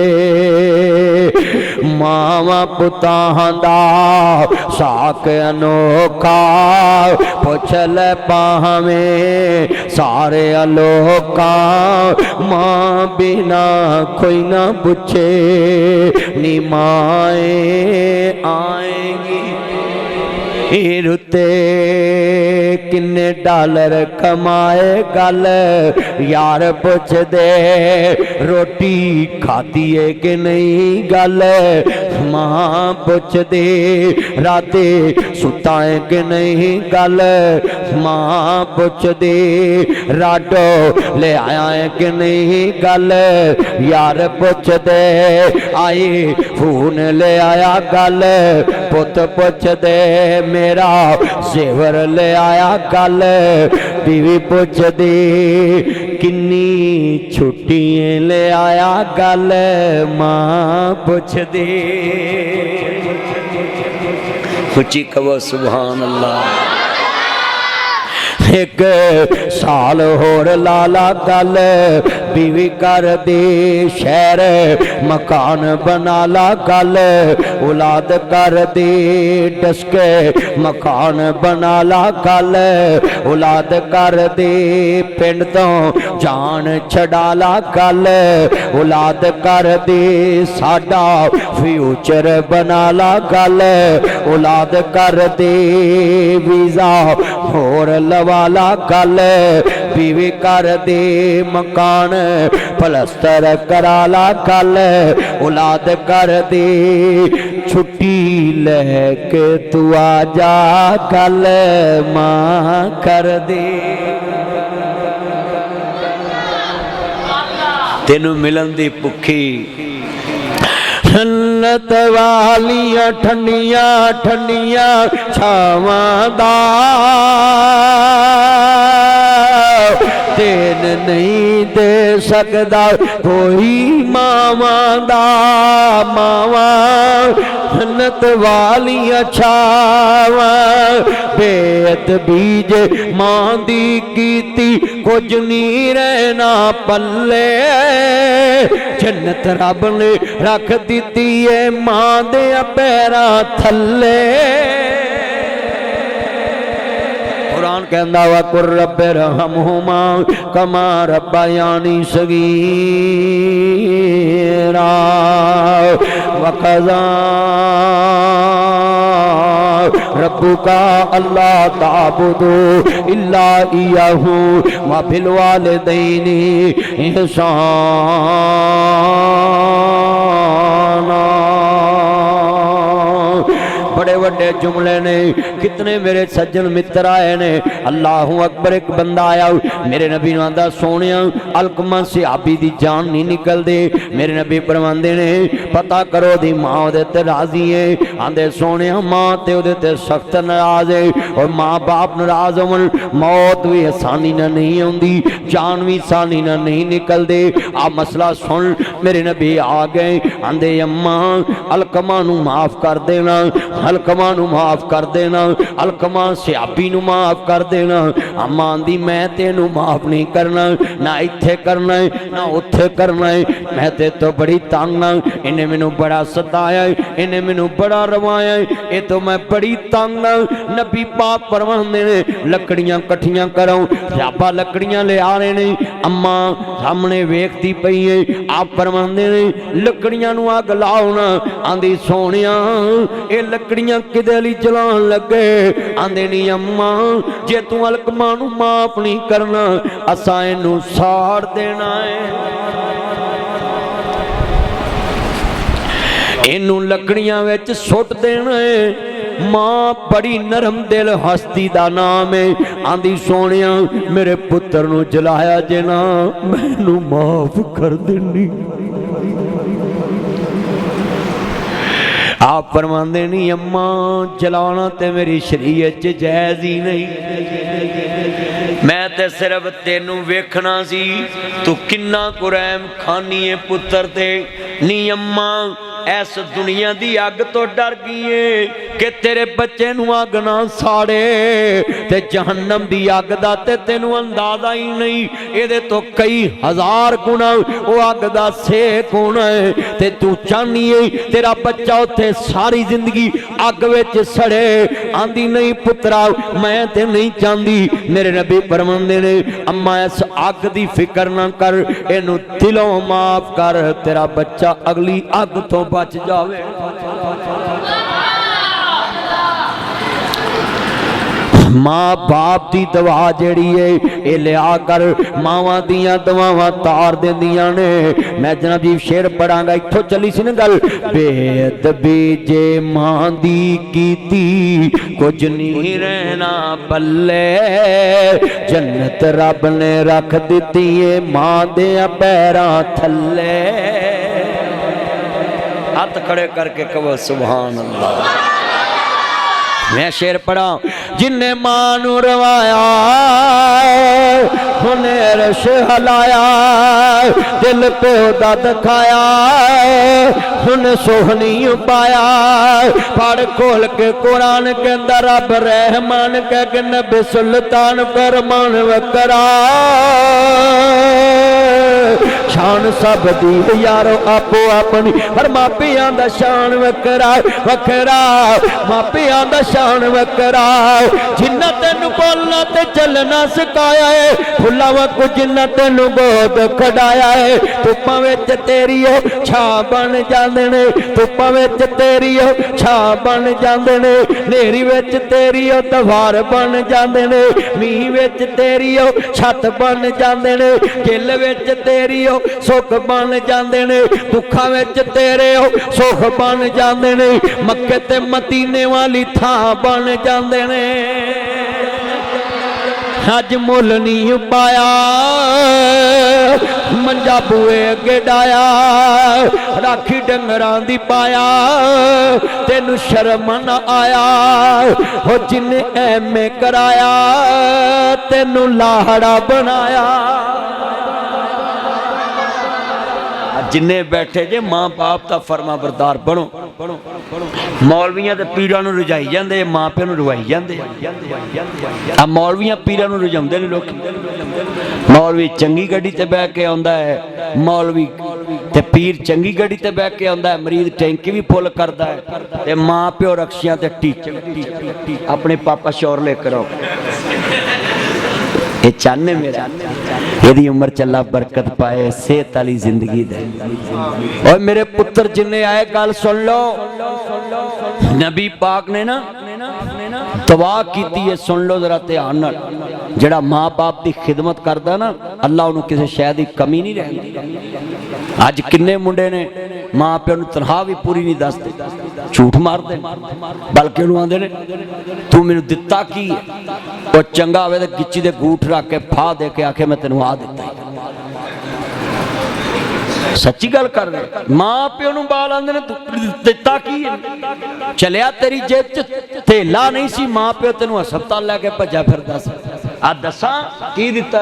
मावा पुतां दा साक अनोखा पुछ ले पावें सारे अलोका मां बिना कोई ना पूछे नी माए आएगी रुते किन्ने डॉलर कमाए गल यार पुछ दे रोटी खाती है कि नहीं गल मां पुछ दे राते सुता है कि नहीं गल मां पुछ दे राडो ले आया है कि नहीं गल यार पुछ दे आई फोन ले आया गल पुत पुछ दे मेरा जेवर ले आया गल बीवी पुछ दे किन्नी छुट्टियां ले आया गल मां पुछ दे उच्ची कहो सुभान अल्लाह एक साल होर लाला गल बीवी कर दे शहर मकान बना ला गल औलाद कर दे डसके मकान बना ला गल औलाद कर दे पिंड तो जान छड़ा ला गल औलाद कर दे साडा फ्यूचर बना ला गल औलाद कर दे वीजा होर लवा ला गल बीवी कर दे मकान पलस्तर करा ला गल औलाद कर दे छुट्टी लेके तू आ जा गल मां कर दे तेनू मिलन दी भुखी जन्नत वालियां ठंडियां ठंडियां छावां दा देन नहीं दे सकदा कोई मावां दा मावां जन्नत वालियां छावां बेअत बीज मां दी कीती कुछ नहीं रहना पल्ले जन्नत रब ने रख दिती है मां दे पैरां थल्ले कुरान कहंदा वा कुर रब्बे रहमहुमा कमा रब्बयानी सगीरा वक़ज़ा रब्बुका अल्लाह ताबुदू इल्ला इय्याहू व बिल वालिदैनि इहसाना बड़े बड़े जुमले ने कितने मेरे सज्जन मित्र आए ने अल्लाहू अकबर एक बंदा आया मेरे नबी ने आंदा सोने अलकमा सहाबी दी जान नहीं निकलदे मेरे नबी फरमांदे ने पता करो दी मां ओदे ते राजी है आंदे सोने मां ते ओदे ते सख्त नाराज है और मां बाप नाराज होवन मौत भी आसानी ना नहीं आउंदी जान भी आसानी ना नहीं निकलदे आ मसला सुन मेरे नबी आ गए आंदे अम्मा अलकमा नू माफ कर देना अलकमा नू माफ कर देना अलकमा सहाबी नू माफ कर देना अम्मा आंदी मैं तेनू माफ नहीं करना ना इत्थे करना है ना उत्थे करना है मैं ते तो बड़ी तंग हां इन्हें मैनू बड़ा सताया इन्हें मैनू बड़ा रवाया ये तो मैं बड़ी तंग हां नबी पाक फरमांदे ने लकड़ियां कट्ठियां करो राबा लकड़ियां ले आ रहे ने अम्मा सामने वेखदी पई है आप फरमांदे ने लकड़ियां नू अग लाओ ना आंदी सोनिया ये लकड़ियां किदे लई जलाण लगे आंदे नी अम्मा जे तू अलकमा नू माफ नहीं करना असां इनू साड़ देना है इनू लकड़ियां विच सुट देना है मां बड़ी नरम दिल हस्ती दा नाम है आंदी सोनिया मेरे पुत्र नू जलाया जे ना मैनू माफ कर देनी आप फरमांदे नहीं अम्मा जलाना ते मेरी शरीयत च जायज़ ही नहीं मैं ते सिर्फ तेनू वेखना सी तू किन्ना कुरैम खानी है पुत्र ते नी अम्मा इस दुनिया दी अग तो डर गई है कि तेरे बच्चे नूं अग ना साड़े ते जहन्नम दी अग दा ते तैनूं अंदाजा ही नहीं, इहदे तो कई हजार गुना वो अग दा सेक होना है ते तू चाहनी है तेरा बच्चा उत्थे सारी जिंदगी अग विच सड़े। आंदी नहीं पुत्रा मैं ते नहीं चाहती। मेरे नबी फरमांदे ने अम्मा इस अग दी फिक्र ना कर, इनू दिलों माफ कर, तेरा बच्चा अगली अग तो बच जावे। मां बाप की दवा जिहड़ी है ये लिया कर, मावां दियां दवावां तार देंदियां ने। मैं जनाब जी शेर पढ़ांगा, इत्थों चली सी ना गल। बेअदबी जे मां दी कीती कुछ नहीं रहना पल्ले, जन्नत रब ने रख दिती है मां दे पैरां थल्ले। हाथ खड़े करके कहो सुभान अल्लाह। मैं शेर पढ़ा, जिन्ने मां नू रवाया हुने रश हलाया, दिल प्यो दा दिखाया हुन सोहनी पाया। पढ़ खोल के कुरान के अंदर रब रहमान के नबी सुल्तान फरमान वकरा, शान सब दी यारो आपो अपनी, पर मापियां दा शान वकरा वकरा, मापियां दा शान वकरा। जिन्ना तेनू बोलना ते चलना सिखाया है, फुल्ला वांगू जिन्ना तेनू बहुत खड़ाया है। धुप्पां विच तेरी ओ छा बन जांदे ने, धुप्पां विच तेरी ओ छा बन जांदे ने, नेरी विच तेरी ओ दवार बन जांदे ने, मींह विच तेरी ओ छत बन जांदे ने, गिल विच तेरी ओ सुख बन जांदे ने, दुखां विच तेरे ओ सुख बन जांदे ने, मक्के ते मदीने वाली थां बन जांदे ने। अज मुल नहीं पाया मंजा बूए अगे डाया, राखी डंगरां दी पाया तेनू शर्म न आया। हो जिन्ने ऐमे कराया तेनू लाहड़ा बनाया। जिन्ने बैठे जे मां बाप का फरमा बरदार बनो। मौलवियां ते पीरां नूं रजाई जांदे, मां प्यो नूं रवाई जांदे। आ मौलवियां पीरां नूं रजाउंदे ने लोग। मौलवी चंगी गड्डी ते बैठ के आउंदा है, मौलवी ते पीर चंगी गड्डी ते बैठ के आउंदा है, मरीद टैंकी भी फुल करदा है ते मां प्यो रक्शियां ते टीचर अपने पापा शोर लेकर आओ। ये चाहने मेरा यदि उम्र चला बरकत पाए, सेहत वाली जिंदगी दे। और मेरे पुत्र जिन्हें आए गल सुन लो, नबी पाक ने ना दुआ की है, सुन लो जरा ध्यान नाल। जिहड़ा मां बाप की खिदमत करदा ना, अल्लाह उन्होंने किसी शय की कमी नहीं रहती। अज किन्ने मुंडे ने मां प्यो नूं तनख्वाह भी पूरी नहीं दसदे, झूठ मारते, बल्कि उन्होंने आंदे ने तू मैनूं दिता की है। वो चंगा होवे ते गिच्ची दे गूठ रख के फा दे के आखे मैं तेनों आ दिता। सच्ची गल कर रहे। मां प्यो नूं बाल आंदे ने दिता की है, चलिया तेरी जेब च थेला नहीं सी, मां प्यो तेनों हस्पताल लैके भज्जा फिरदा सी। आ दसा की दिता?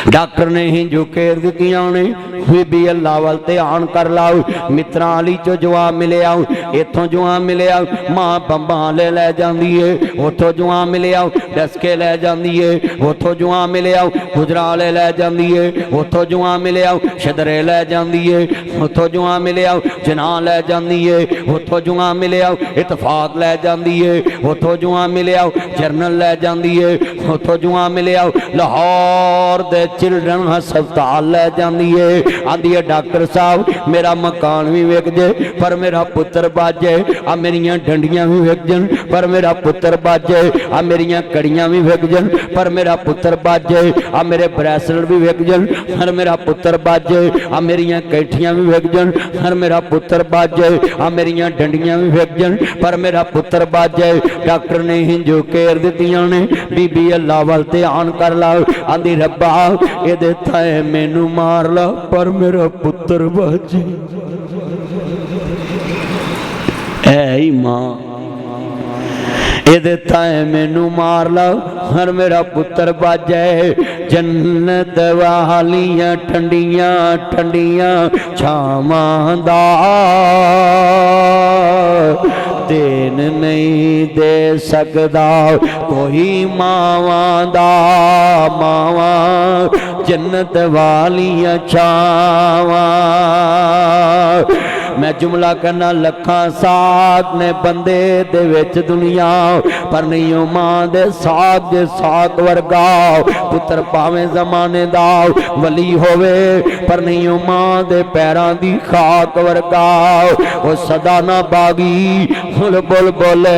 डॉक्टर ने ही जो केर दित्तियां ने, भी अल्लाह वाल ध्यान कर लाओ। मित्रां वाली चो जवाब मिले आओ, इथों जवाब मिले आओ, मां बंबां ले लै जांदी है, उथों जवाब मिले आओ, डसके लै जांदी है, उथों जवाब मिले आओ, गुजराले लै जांदी है, उथों जवाब मिले आओ, शदरे लै जांदी है, उथों जवाब मिले आओ, जना लै जांदी है, उथों जवाब मिले आओ, इतफाक लै जांदी है, उथों जवाब मिले आओ, जर्नल लै जांदी है, उथों जवाब मिले आओ, लाहौर दे चिल्ड्रन हस्पताल लै जांदी है। आंदी है डॉक्टर साहब मेरा मकान भी विक जाए पर मेरा पुत्र बच जाए, आ मेरियां डंडियां भी विक जान पर मेरा पुत्र बच जाए, आ मेरियां कड़ियां भी विक जान पर मेरा पुत्र बच जाए, आ मेरे ब्रेसलेट भी विक जान पर मेरा पुत्र बच जाए, आ मेरियां कैठियां भी विक जान पर मेरा पुत्र बच जाए, आ मेरियां डंडियां भी विक जान पर मेरा पुत्र बच जाए। डॉक्टर ने ही जो केयर दित्तियां ने, बीबी अल्लाह वाल ध्यान कर ला। आंदी रब्बा इहदे थाए मैनू मार ला पर मेरा पुत्र बच है ही मां, इहदे ताए मैनू मार ला हर मेरा पुत्र बच जाए। जन्नत वालियां ठंडियां ठंडियां छावां दा देन नहीं दे सकदा कोई मावां दा मावां जन्नत वालियां छावां। मैं जुमला करना लखां साग ने बंदे दे विच दुनिया पर नहीं मां दे साग दे साग वर्गा पुत्र भावें जमाने दा वली होवे पर नहीं मां दे पैरां दी खाक वर्गा। वो सदा ना बागी फुल बुल बोले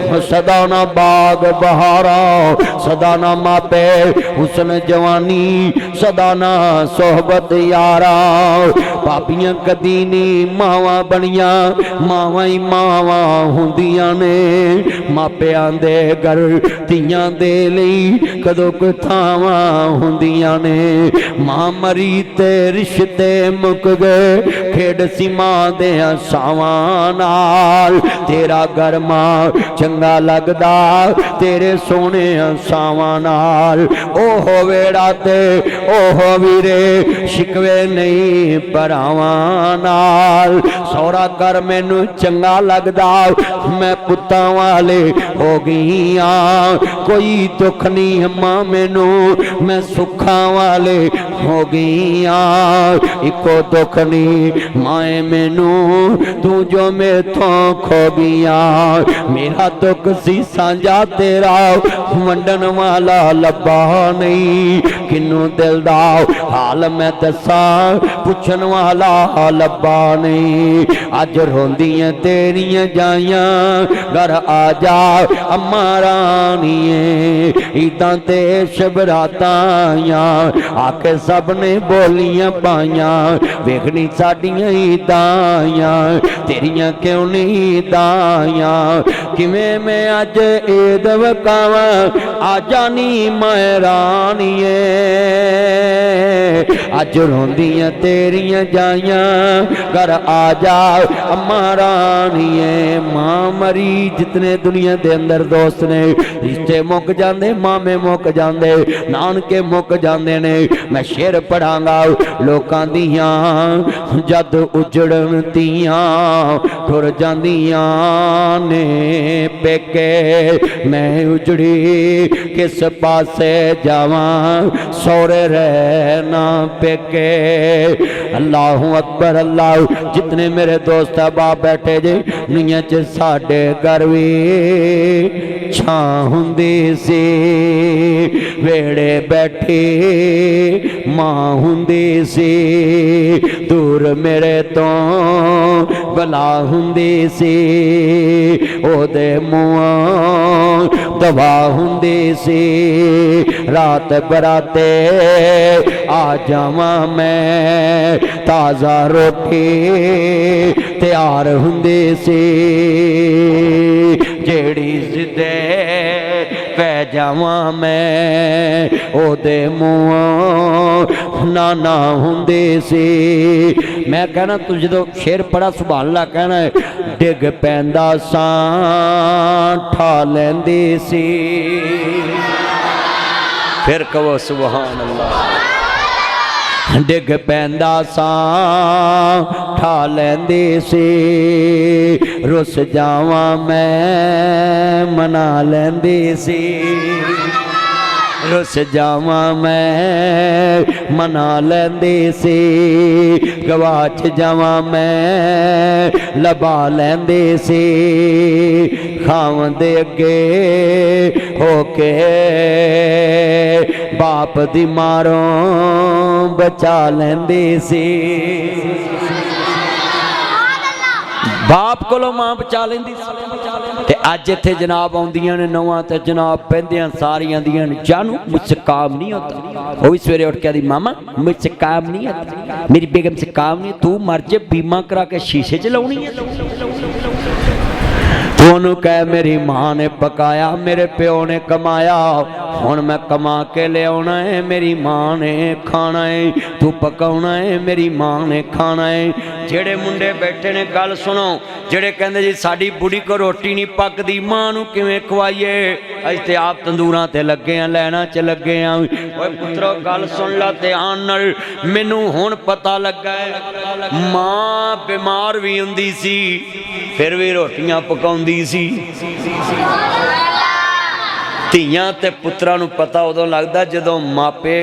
वो सदा ना बाग बहारा सदा ना मापे हुस्न जवानी सदा ना सोहबत यारा। भाबियां कदी नहीं मावां बनिया मावां ही मावां हुंदियां ने मापियां दे घर धीयां दे लई कदों कोई थावां हुंदियां ने। मां मरी ते रिश्ते मुक गए खेड सी मां दे सावां नाल। तेरा घर मां चंगा लगदा तेरे सोने सावां नाल। ओहो वेड़ा ते ओहो वीरे शिकवे नहीं भरावां नाल। सौरा कर मैनू चंगा लगदा मैं पुत्तां वाले हो गई हाँ। कोई दुख नहीं मां मैनू मैं सुखां वाले हो गई हाँ। इको दुख नहीं माए मैनू तू जो मेथों खो गया। मेरा दुख सी सांझा तेरा वंडन वाला लब्बा नहीं। किनू दिल दा हाल मैं दसा पुछन वाला लब्बा नहीं। अज रोंदियां तेरियां जाइयां घर आ जा अम्मा रानिए। ईदां ते शबरातां आके सब ने बोलियां पाइयां वेखनी साडियां ईदां तेरियां क्यों नहीं ईदां। किवें मैं अज ईद वकावां आजा नी मैं रानिए। अज रोंदियां तेरियां जाइयां घर आ जा अम्मा रानिए। मां मरी जितने दुनिया दे अंदर दोस्त ने रिश्ते मुक जांदे मामे मुक जांदे नानके मुक जांदे ने। मैं शेर पढ़ांगा लोकां दियां जद उजड़न तियां टुर जांदियां ने पेके। मैं उजड़ी किस पासे जावां सौरे रहना पेके। अल्लाहु अकबर अल्लाह। जितने मेरे दोस्त बाप बैठे जे दुनिया च साडे घर भी छां हुंदी सी वेड़े बैठी मां हुंदी सी। दूर मेरे तो भला हुंदी सी ओदे मुंह दवा हुंदी सी। रात बराते आ जावां मैं ताज़ा रोटी तैयार हुंदी सी। जेड़ी जिदे पै जावां मैं ओदे मुंह नाना हुंदी सी। मैं कहना तू जो शेर पढ़ा सुभान अल्लाह कहना है डिग पैंदा सां ठा लैंदी सी। फिर कहो सुभान अल्लाह। डिग पैंदा सां ठा लैंदी सी। रुस जावां मैं मना लैंदी सी। रुस जावां मैं मना लैंदी सी। गवाच जावां मैं लबा लैंदी सी। खावंदे अगे होके बाप दी मारों बचा लैंदी सी। बाप कोलों मां बचा लैंदी ते अज इत्थे जनाब आउंदियां ने नौवां ते जनाब पैंदियां सारियां दियां जानू मुझसे काम नहीं होता। वो भी सवेरे उठ के आदि मामा मुझसे काम नहीं होता मेरी बेगम से काम नहीं। तू मर जे बीमा करा के शीशे च लाउणी है। तू कह मेरी मां ने पकाया मेरे प्यो ने कमाया हुण मैं कमा के लियाउणा है, मेरी मां ने खाना है, तू पकाउणा है, मेरी मां ने खाना है। जेड़े मुंडे बैठे ने गल सुनो, जेड़े कहंदे जी साडी बुढ़ी को रोटी नहीं पकदी, मां नूं किवें खवाईए, असीं ते आप तंदूरां ते लगे आ, लैना च लगे आ। ओए पुत्रो गल सुन ला ध्यान नाल, मैनूं हुण पता लगा है मां बीमार भी हुंदी सी फिर भी रोटियां पकाउंदी सी। ਧੀਆਂ ਤੇ ਪੁੱਤਰਾਂ ਨੂੰ ਪਤਾ ਉਦੋਂ ਲੱਗਦਾ ਜਦੋਂ ਮਾਪੇ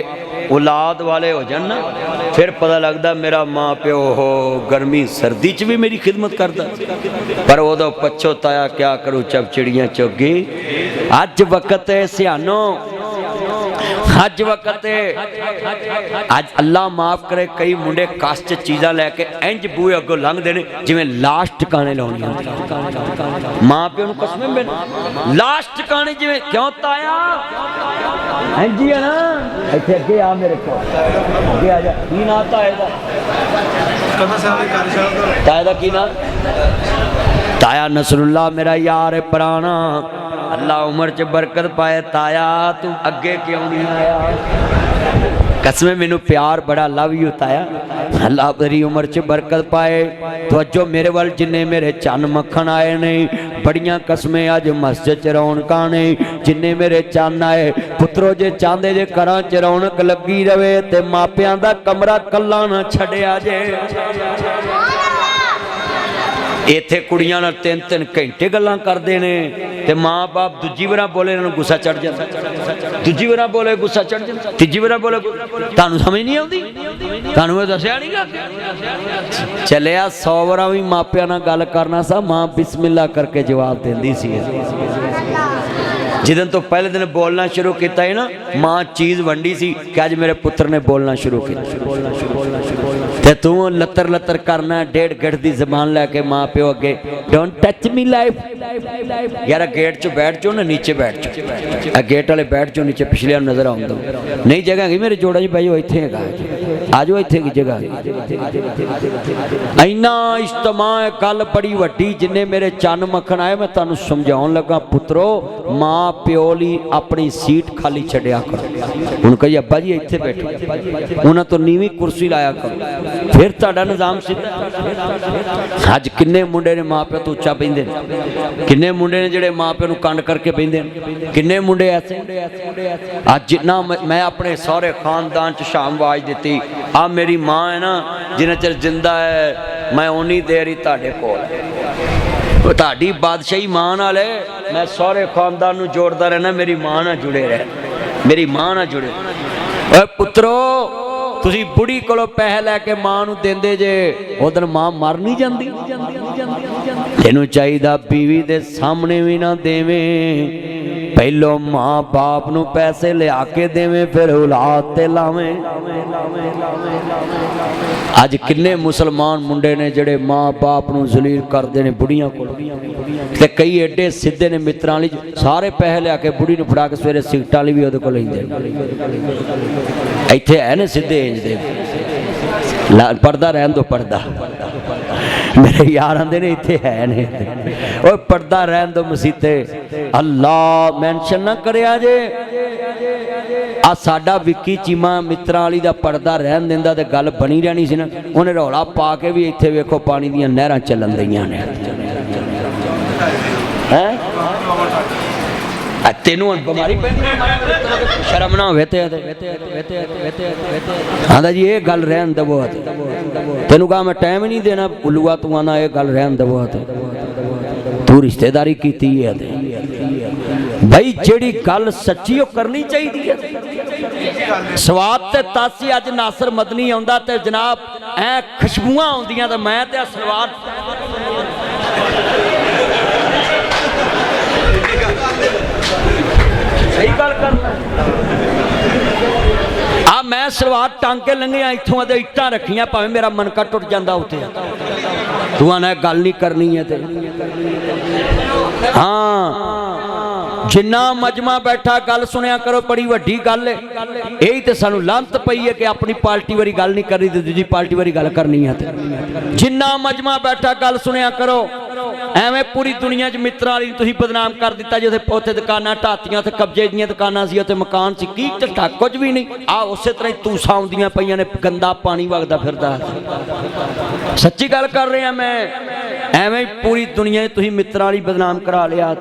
ਔਲਾਦ ਵਾਲੇ ਹੋ ਜਾਣ ਨਾ, ਫਿਰ ਪਤਾ ਲੱਗਦਾ ਮੇਰਾ ਮਾਂ ਪਿਓ ਗਰਮੀ ਸਰਦੀ 'ਚ ਵੀ ਮੇਰੀ ਖਿਦਮਤ ਕਰਦਾ, ਪਰ ਉਦੋਂ ਪਛਤਾਇਆ ਕਿਆ ਕਰੂ ਚਬ ਚਿੜੀਆਂ ਚੁੱਗੀ। ਅੱਜ ਵਕਤ ਹੈ ਸਿਆਣੋ, अज वक्त अज अल्लाह माफ करे कई मुंडे कस च चीज़ा लैके इंज बूहे अगों लंघते हैं जिवें लाश टिकाने लाउणियां, मां प्यो नूं कसमें मिल लाश टिकाने जिवें क्यों ताया इंज ही है ना। इत्थे अगे आ मेरे को अगे आ जा, की नाम ताए दा? ताए दा की नाम? ताया नसरुल्ला मेरा यार है पुराना, अल्लाह उम्र च बरकत पाए। ताया तू अगे क्यों नहीं आया? कसमें मैनू प्यार बड़ा, लव यू ताया, अल्लाह तेरी उम्र च बरकत पाए। तो अजो मेरे वाल जिन्ने मेरे चन मक्खन आए ने, बड़ियां कसमें अज मस्जिद च रौनकां ने, जिन्ने मेरे चन आए पुत्रो जे चाहते जे घरां च रौनक लगी रवे ते मापियां दा कमरा कल्ला ना छड़िया जे। इत्थे कुड़ियां नाल 3-3 घंटे गल्लां करदे ने ते माँ बाप दूजी वार बोले इन्हां नूं गुस्सा चढ़ जांदा, दूजी वार बोले गुस्सा चढ़ जांदा, तीजी वार बोले तुहानूं समझ नहीं आउंदी, तुहानूं मैं दस्सिया नहीं गा। चलिया 100 वार भी मापियां नाल गल करना सा, मां बिस्मिल्लाह करके जवाब देंदी सी। जिदन तो पहले दिन बोलना शुरू किया है ना, मां चीज़ वंडी सी कि अज मेरे पुत्र ने बोलना शुरू किया, तू लत्तर लत्तर करना 1.5 गिट की जबान लैके मां प्यो अगे डोंट टच मी लाइफ। यार गेट च बैठ जाओ ना, नीचे बैठ जाओ, गेट वाले बैठ जाओ नीचे, पिछले नजर आउं दो, नहीं जगह हैगी मेरे जोड़ा जी भाई इत्थे हैगा, आ जाओ इत्थे की जगह। इन्ना इज्तमा है, गल बड़ी वड्डी, जिन्ने मेरे चन मक्खन आए मैं तुहानूं समझाउण लगा पुत्रो, मां प्यो लई अपनी सीट खाली छड्डिया करो। हुण कही अब्बा जी इत्थे बैठो, उन्हां तो नीवीं कुर्सी लाया करो, फिर तुहाडा निजाम सीधा। अज किन्ने मुंडे ने मां प्यो तो उच्चा बहिंदे ने, किन्ने मुंडे ने जिहड़े मां प्यो नूं कंड करके बहिंदे ने, किन्ने मुंडे ऐसे। अज जिन्ना मैं अपने सारे खानदान च शाम आवाज दित्ती, आ मेरी मां है ना, जिन्ना चिर जिंदा है मैं उन्नी देर ही तुहाडे कोल, तुहाडी बादशाही मां नाल है, मैं सारे खानदान नूं जोड़दा रहना, मेरी मां नाल जुड़े रह, मेरी मां नाल जुड़े। ओए पुत्रो तुसी बुढ़ी कोलों पैसे लैके मां नूं देंदे जे, उधर मां मर नहीं जांदी। तैनूं चाहीदा बीवी दे सामने भी ना देवें, पहलो मां बाप नूं पैसे लिया के देवें, फिर औलाद ते लावें। अज किन्ने मुसलमान मुंडे ने जिहड़े मां बाप नूं जलील करदे ने बुढ़ियां कोलों, ते कई एडे सिद्धे ने मित्रां लई सारे पैसे लिया के बुढ़ी नूं फड़ा के सवेरे सिगटां लई भी उहदे कोल लैंदे ने। इत्थे है ने सिद्धे इंज दे, पर्दा रहन दो, पर्दा मेरे यार आंदे ने इत्थे है ने, ओए पर्दा रहन दो मसीते, अल्लाह मैंशन ना करिया जे। आ साडा विक्की चीमा मित्रां वाली दा पर्दा रहन दिंदा ते गल बनी रहनी सी ना, उहने रौला पा के भी इत्थे वेखो पानी दीयां नहरां चलन दईयां ने। हैं तेनू बीमारी शर्म ना होवे ते आंदा जी ये गल रहन दवो, तेनू कहा मैं टाइम ही नहीं देना उल्लूआ, तू आना ये गल रहन दवो, तू रिश्तेदारी कीती है भाई, जेड़ी गल सच्ची ओ करनी चाहिए। स्वाद ते तासी अज नासर मदनी आउंदा ते जनाब ऐ खुशबूआं आउंदियां ते मैं ते स्वाद सही गल करना। आ मैं सलवार टांग के लंघिया इत्थों ते इट्टां रखियां, भावें मेरा मनका टुट जांदा उत्थे, तू आना गल नहीं करनी है ते। हाँ जिन्ना मजमा बैठा गल सुनिया करो, बड़ी वड्डी गल है। यही तो सानू लांत पई है कि अपनी पार्टी वाली गल नहीं करनी, दूजी पार्टी वाली गल करनी है। जिन्ना मजमा बैठा गल सुनिया करो, ਐਵੇਂ ਪੂਰੀ ਦੁਨੀਆ 'ਚ ਮਿੱਤਰਾਂ ਵਾਲੀ ਤੁਸੀਂ ਬਦਨਾਮ ਕਰ ਦਿੱਤਾ ਜਿੱਥੇ ਉੱਥੇ ਦੁਕਾਨਾਂ ਢਾਤੀਆਂ, ਉੱਥੇ ਕਬਜ਼ੇ ਦੀਆਂ ਦੁਕਾਨਾਂ ਸੀ, ਉੱਥੇ ਮਕਾਨ ਸੀ, ਕੀ ਝੱਟਾ ਕੁਝ ਵੀ ਨਹੀਂ। ਆ ਉਸੇ ਤਰ੍ਹਾਂ ਹੀ ਤੂਸਾਂ ਆਉਂਦੀਆਂ ਪਈਆਂ ਨੇ, ਗੰਦਾ ਪਾਣੀ ਵਗਦਾ ਫਿਰਦਾ। ਸੱਚੀ ਗੱਲ ਕਰ ਰਿਹਾ ਮੈਂ। ਐਵੇਂ ਪੂਰੀ ਦੁਨੀਆ 'ਚ ਤੁਸੀਂ ਮਿੱਤਰਾਂ ਵਾਲੀ ਬਦਨਾਮ ਕਰਾ ਲਿਆ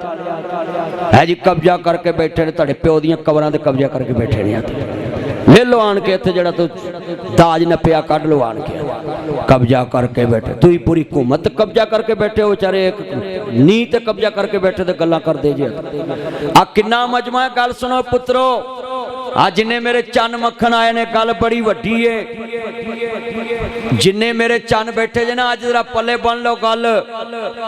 ਹੈ ਜੀ। ਕਬਜ਼ਾ ਕਰਕੇ ਬੈਠੇ ਨੇ, ਤੁਹਾਡੇ ਪਿਓ ਦੀਆਂ ਕਬਰਾਂ ਤੇ ਕਬਜ਼ਾ ਕਰਕੇ ਬੈਠੇ ਨੇ। ਲੈ ਲੋ ਆਣ ਕੇ ਇੱਥੇ ਜਿਹੜਾ ਤੂੰ ਦਾਜ ਨੱਪਿਆ ਕੱਢ ਲੋ ਆਣ ਕੇ, ਕਬਜ਼ਾ ਕਰਕੇ ਬੈਠੇ। ਤੁਸੀਂ ਪੂਰੀ ਹਕੂਮਤ ਕਬਜ਼ਾ ਕਰਕੇ ਬੈਠੇ ਹੋ, ਵਿਚਾਰੇ ਇੱਕ ਨੀ ਤੇ ਕਬਜ਼ਾ ਕਰਕੇ ਬੈਠੇ ਤੇ ਗੱਲਾਂ ਕਰਦੇ ਜੇ। ਆ ਕਿੰਨਾ ਮਜਮਾ ਹੈ। ਗੱਲ ਸੁਣੋ ਪੁੱਤਰੋ, ਆ ਜਿੰਨੇ ਮੇਰੇ ਚੰਨ ਮੱਖਣ ਆਏ ਨੇ, ਗੱਲ ਬੜੀ ਵੱਡੀ ਏ। ਜਿੰਨੇ ਮੇਰੇ ਚੰਨ ਬੈਠੇ ਜੇ ਨਾ, ਅੱਜ ਜਰਾ ਪੱਲੇ ਬੰਨ ਲਓ। ਗੱਲ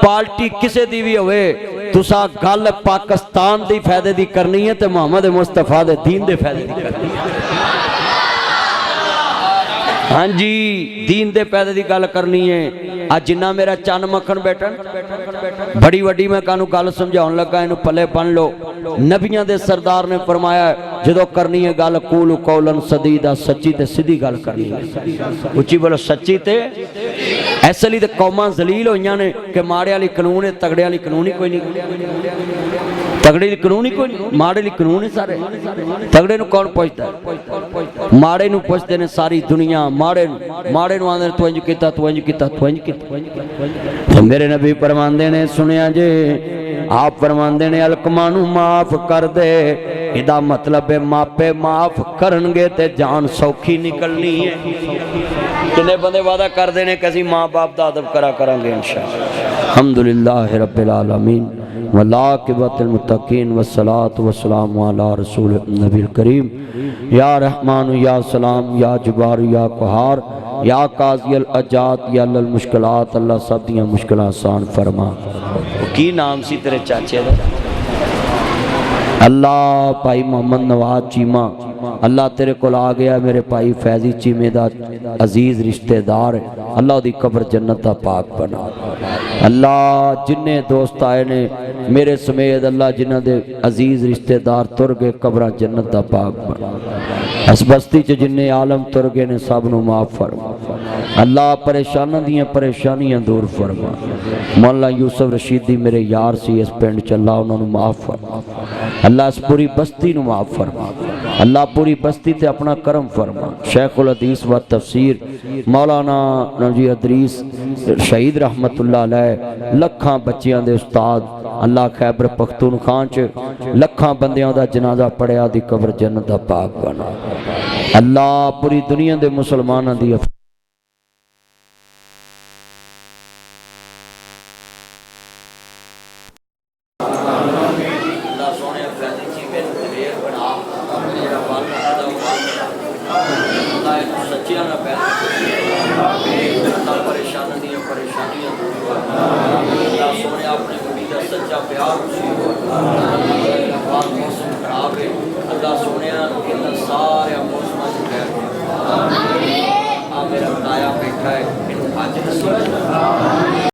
ਪਾਰਟੀ ਕਿਸੇ ਦੀ ਵੀ ਹੋਵੇ, ਤੁਸਾਂ ਗੱਲ ਪਾਕਿਸਤਾਨ ਦੀ ਫਾਇਦੇ ਦੀ ਕਰਨੀ ਹੈ ਤੇ ਮੁਹੰਮਦ ਮੁਸਤਫਾ ਦੇ दीन ਦੇ ਫਾਇਦੇ ਦੀ करनी है। हाँ जी, दीन दे फायदे की गल करनी है। आज जिन्ना मेरा चन्न मक्खन बैठन, बड़ी वड्डी मैं कानू गल समझाउण लगा, इनू पल्ले बन लो। नबियां दे सरदार ने फरमाया, जदों करनी है गल कूल कौलन सदीदा, सच्ची ते सीधी गल करनी है। उच्ची बोलो, सच्ची ते। इसलिए तो कौमां जलील होईयां ने कि माड़े वाली कानून है, तगड़े वाली कानून ही कोई नहीं। तगड़े ली कानून ही कोई नहीं, माड़े ली कानून ही सारे। तगड़े नू कौन पुछदा है? माड़े नू पुछदे ने सारी दुनिया। माड़े नू आंदे तू इंज कीता, तू इंज कीता, तू इंज कीता। तो मेरे नबी फरमांदे ने, सुनिया जे, आप फरमांदे ने अलकमा नू माफ कर दे। इदा मतलब है मापे माफ करनगे ते जान सौखी निकलनी है। कितने बंदे वादा करते हैं कि असीं माँ बाप का अदब करा करांगे इंशाअल्लाह। अल्हम्दुलिल्लाह रब्बिल आलमीन वल्लाकिबतुल मुत्तकीन वस्सलातु वस्सलामु अला रसूल नबील करीम। या रहमान या सलाम या जुबार या कुहार या काज़ियल अजात या लल मुश्किलात, अल्लाह सब दियां मुश्किलां आसान फरमा। की नाम सी तेरे चाचे दा? अल्लाह भाई मोहम्मद नवाज चीमा, अल्लाह तेरे को आ गया मेरे भाई फैजी चीमे दा अजीज रिश्तेदार है। अल्लाह दी कब्र जन्नत दा पाक बना। अल्लाह जिन्ने दोस्त आए ने मेरे समेत, अल्लाह जिन्हां दे अजीज रिश्तेदार तुर गए, कब्र जन्नत दा पाक बना। इस बस्ती च जिन्ने आलम तुर गए ने, सब नू माफ फरमा। अल्लाह परेशानां दियां परेशानियां दूर फरमा। मौला यूसुफ रशीदी मेरे यार सी इस पिंड च, अल्लाह उन्हां नू माफ फरमा। अल्लाह इस पूरी बस्ती नू माफ फरमा। अल्लाह पूरी बस्ती ते अपना करम फरमा। शेखुल हदीस व तफसीर मौलाना नजी अदरीस शहीद रहमतुल्लाह अलैह, लखां बच्चियां दे उस्ताद, अल्लाह खैबर पख्तूनख्वा च लखां बंदियां दा जनाजा पढ़िया, दी कब्र जन्नत दा पाक बना। अल्लाह पूरी दुनिया दे मुसलमानां दी मेरा ताया बैठा है,